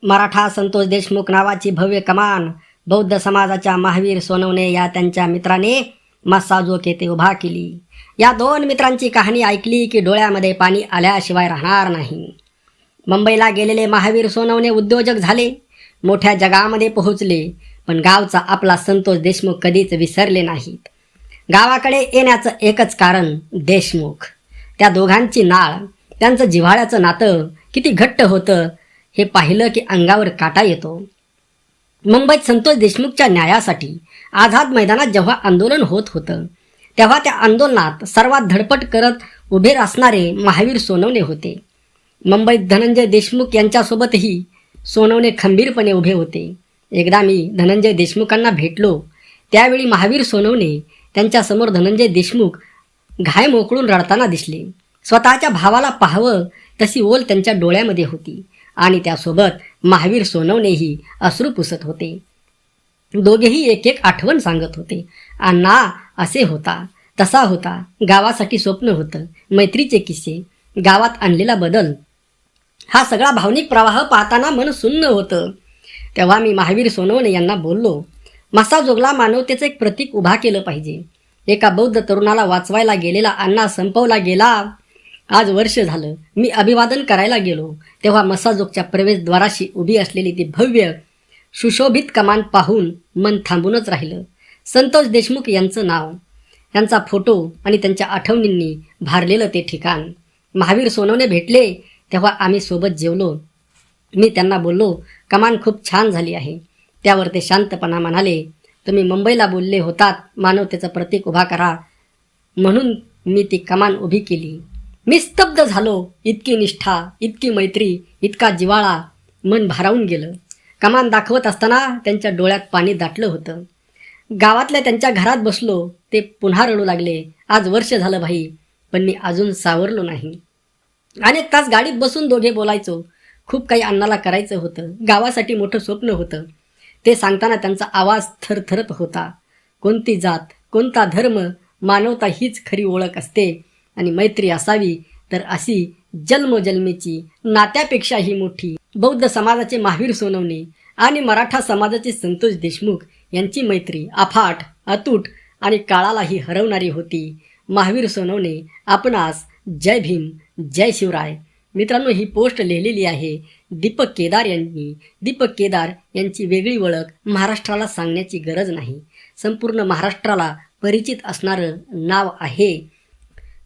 मराठा संतोष देशमुख नावाची भव्य कमान बौद्ध समाजाच्या महावीर सोनवणे या त्यांच्या मित्राने मस्साजोग येथे उभा केली. या दोन मित्रांची कहाणी ऐकली की डोळ्यामध्ये पाणी आल्याशिवाय राहणार नाही. मुंबईला गेलेले महावीर सोनवणे उद्योजक झाले, मोठ्या जगामध्ये पोहोचले, पण गावचा आपला संतोष देशमुख कधीच विसरले नाहीत. गावाकडे येण्याचं एकच कारण देशमुख. त्या दोघांची नाळ, त्यांचं जिव्हाळ्याचं नातं किती घट्ट होतं हे पाहिलं की अंगावर काटा येतो. मुंबईत संतोष देशमुखच्या न्यायासाठी आझाद मैदानात जेव्हा आंदोलन होत होतं तेव्हा त्या आंदोलनात सर्वात धडपड करत उभे असणारे महावीर सोनवणे होते. मुंबईत धनंजय देशमुख यांच्यासोबतही सोनवणे खंबीरपणे उभे होते. एकदा मी धनंजय देशमुखांना भेटलो त्यावेळी महावीर सोनवणे त्यांच्यासमोर धनंजय देशमुख घाय मोकळून रडताना दिसले. स्वतःच्या भावाला पाहावं तशी ओल त्यांच्या डोळ्यामध्ये होती आणि त्यासोबत महावीर सोनवणेही अश्रू पुसत होते. दोघेही एक एक आठवण सांगत होते. अण्णा असे होता, तसा होता, गावासाठी स्वप्न होतं, मैत्रीचे किस्से, गावात आणलेला बदल, हा सगळा भावनिक प्रवाह पाहताना मन सुन्न होतं. तेव्हा मी महावीर सोनवणे यांना बोललो, मस्साजोगला मानवतेचं एक प्रतीक उभा केलं पाहिजे. एका बौद्ध तरुणाला वाचवायला गेलेला अण्णा संपवला गेला. आज वर्ष झालं. मी अभिवादन करायला गेलो तेव्हा मस्साजोगच्या प्रवेशद्वाराशी उभी असलेली ती भव्य सुशोभित कमान पाहून मन थांबूनच राहिलं. संतोष देशमुख यांचं नाव, त्यांचा फोटो आणि त्यांच्या आठवणींनी भारलेलं ते ठिकाण. महावीर सोनवणे भेटले तेव्हा आम्ही सोबत जेवलो. मी त्यांना बोललो, कमान खूप छान झाली आहे. त्यावर ते शांतपणा म्हणाले, तुम्ही मुंबईला बोलले होतात मानवतेचं प्रतीक उभा करा, म्हणून मी ती कमान उभी केली. मी स्तब्ध झालो. इतकी निष्ठा, इतकी मैत्री, इतका जिव्हाळा, मन भारावून गेलं. कमान दाखवत असताना त्यांच्या डोळ्यात पाणी दाटलं होतं. गावातल्या त्यांच्या घरात बसलो. ते पुन्हा रडू लागले. आज वर्ष झालं भाई, पण मी अजून सावरलो नाही. अनेक तास गाडीत बसून दोघे बोलायचो. खूप काही अण्णाला करायचं होतं. गावासाठी मोठं स्वप्न होतं. ते सांगताना त्यांचा आवाज थरथरत होता. कोणती जात, कोणता धर्म, मानवता हीच खरी ओळख असते आणि मैत्री असावी तर अशी जन्मोजन्मीची, नात्यापेक्षाही मोठी. बौद्ध समाजाचे महावीर सोनवणे आणि मराठा समाजाचे संतोष देशमुख यांची मैत्री अफाट, अतूट आणि काळालाही हरवणारी होती. महावीर सोनवणे आपणास जय भीम, जय शिवराय. मित्रांनो, ही पोस्ट लिहिलेली आहे दीपक केदार यांनी. दीपक केदार यांची वेगळी ओळख महाराष्ट्राला सांगण्याची गरज नाही. संपूर्ण महाराष्ट्राला परिचित असणारं नाव आहे.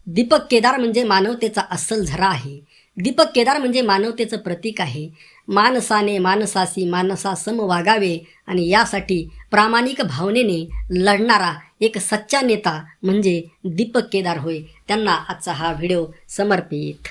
दीपक केदार म्हणजे मानवतेचा अस्सल झरा आहे. दीपक केदार म्हणजे मानवतेचं प्रतीक आहे. माणसाने माणसाशी माणसासम वागावे आणि यासाठी प्रामाणिक भावनेने लढणारा एक सच्चा नेता म्हणजे दीपक केदार होय. त्यांना आजचा हा व्हिडिओ समर्पित.